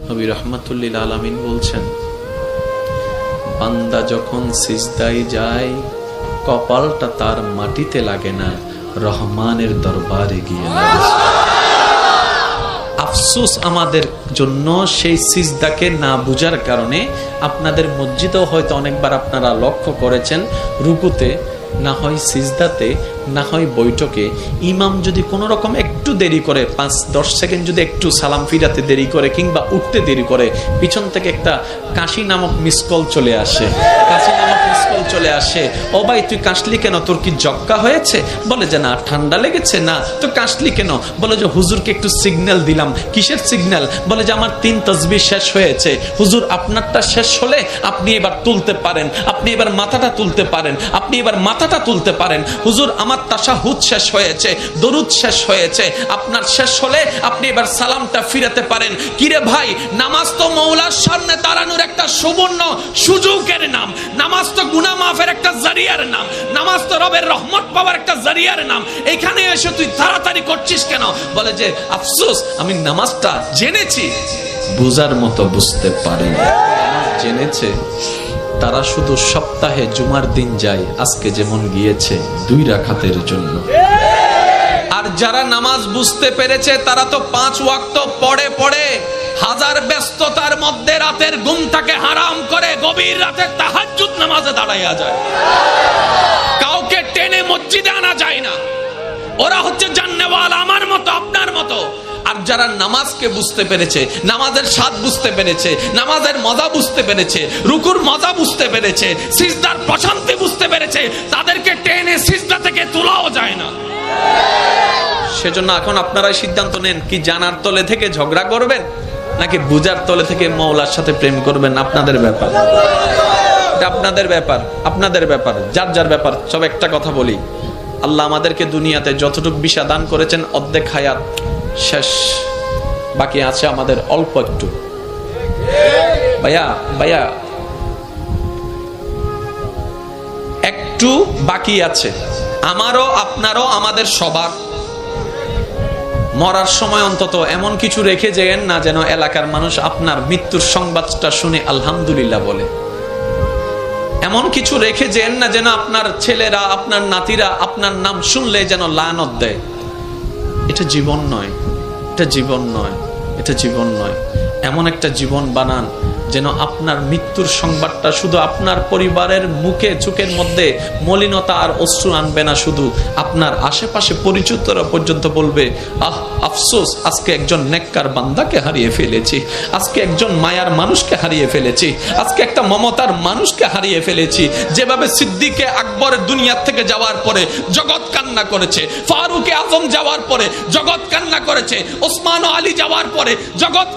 নবী রাহমাতুল্লিল আলামিন বলছেন, বান্দা যখন সিজদায় যায় কপালটা তার মাটিতে লাগে না, রহমানের দরবারে গিয়ে লাগে। আফসোস আমাদের জন্য সেই সিজদাকে না বুঝার কারণে। আপনাদের মসজিদেও হয়তো অনেকবার আপনারা লক্ষ্য করেছেন, রুকুতে না হয় সিজদাতে না হয় বৈঠকে ইমাম যদি কোনো রকম একটু দেরি করে, 5-10 সেকেন্ড যদি একটু সালাম ফিরাতে দেরি করে কিংবা উঠতে দেরি করে, পিছন থেকে একটা কাশি নামক মিসকল চলে আসে। ও ভাই তুই কাশলি কেন, তোর কি জক্কা হয়েছে? বলে যে না, ঠান্ডা লেগেছে। না তো কাশলি কেন? বলে যে হুজুরকে একটু সিগন্যাল দিলাম। কিসের সিগন্যাল? বলে যে আমার 3 তাসবিহ শেষ হয়েছে। হুজুর আপনারটা শেষ হলে আপনি এবার তুলতে পারেন, আপনি এবার মাথাটা তুলতে পারেন, আপনি এবার মাথাটা তুলতে পারেন। হুজুর আমার তাশাহুদ শেষ হয়েছে, দরুদ শেষ হয়েছে, আপনার শেষ হলে আপনি এবার সালামটা ফিরাতে পারেন। কিরে ভাই, নামাজ তো মওলার সামনে দাঁড়ানোর একটা সুবর্ণ সুযোগের নাম, নামাজ তো গুনাহ মাফের একটা জারিয়ার নাম, নামাজ তো রবের রহমত পাওয়ার একটা জারিয়ার নাম। এখানে এসে তুই তাড়াতাড়ি করছিস কেন? বলে যে আফসোস, আমি নামাজটা জেনেছি, বুঝার মতো বুঝতে পারিনি। জেনেছে তারা শুধু সপ্তাহে জুমার দিন যায়, আজকে যেমন গিয়েছে 2 রাকাতের জন্য। আর যারা নামাজ বুঝতে পেরেছে তারা তো 5 ওয়াক্ত পড়ে পড়ে হাজার ব্যস্ততার মধ্যে রাতের ঘুমটাকে হারাম করে গভীর রাতে তাহাজ্জুদ নামাজে দাঁড়াইয়া যায়। কাউকে টেনে মসজিদে আনা যায় না। ওরা হচ্ছে জান্নেওয়ালা, আমার মতো আপনার মতো। আর যারা নামাজকে বুঝতে পেরেছে, নামাজের স্বাদ বুঝতে পেরেছে, নামাজের মজা বুঝতে পেরেছে, রুকুর মজা বুঝতে পেরেছে, সিজদার প্রশান্তি বুঝতে পেরেছে, তাদেরকে টেনে সিজদা থেকে তোলাও যায় না। সেজন্য এখন আপনারাই সিদ্ধান্ত নেন, কি জানার তলে থেকে ঝগড়া করবেন নাকি বুঝার তলে থেকে মওলার সাথে প্রেম করবেন। আপনাদের ব্যাপার, আপনাদের ব্যাপার, আপনাদের ব্যাপার, যার যার ব্যাপার। সব একটা কথা বলি, আল্লাহ আমাদেরকে দুনিয়াতে যতটুকু বিশা দান করেছেন অর্ধেক হায়াত শেষ, বাকি আছে আমাদের অল্প একটু। ভাইয়া একটু বাকি আছে, আমারও আপনারও, আমাদের সবার। মরার সময় অন্তত এমন কিছু রেখে যেন না যেন এলাকার মানুষ আপনার মৃত্যুর সংবাদটা শুনে আলহামদুলিল্লাহ বলে। এমন কিছু রেখে যেন না যেন আপনার ছেলেরা, আপনার নাতিরা আপনার নাম শুনলে যেন লানত দেয়। এটা জীবন নয়, এটা জীবন নয়, এটা জীবন নয়। এমন একটা জীবন বানান যেন আপনার মৃত্যুর সংবাদটা শুধু আপনার পরিবারের মুখে চোখের মধ্যে মলিনতা আর অশ্রু আনবে না, শুধু আপনার আশেপাশে পরিচিতরা পর্যন্ত বলবে, আহ আফসোস, আজকে একজন নেককার বান্দাকে হারিয়ে ফেলেছি, আজকে একজন মায়ার মানুষকে হারিয়ে ফেলেছি, আজকে একটা মমতার মানুষকে হারিয়ে ফেলেছি। যেভাবে সিদ্দিকে আকবর দুনিয়া থেকে যাওয়ার পরে জগৎ কান্না করেছে, ফারুকে আজম যাওয়ার পরে জগৎ কান্না করেছে, ওসমান ও আলী যাওয়ার পরে জগৎ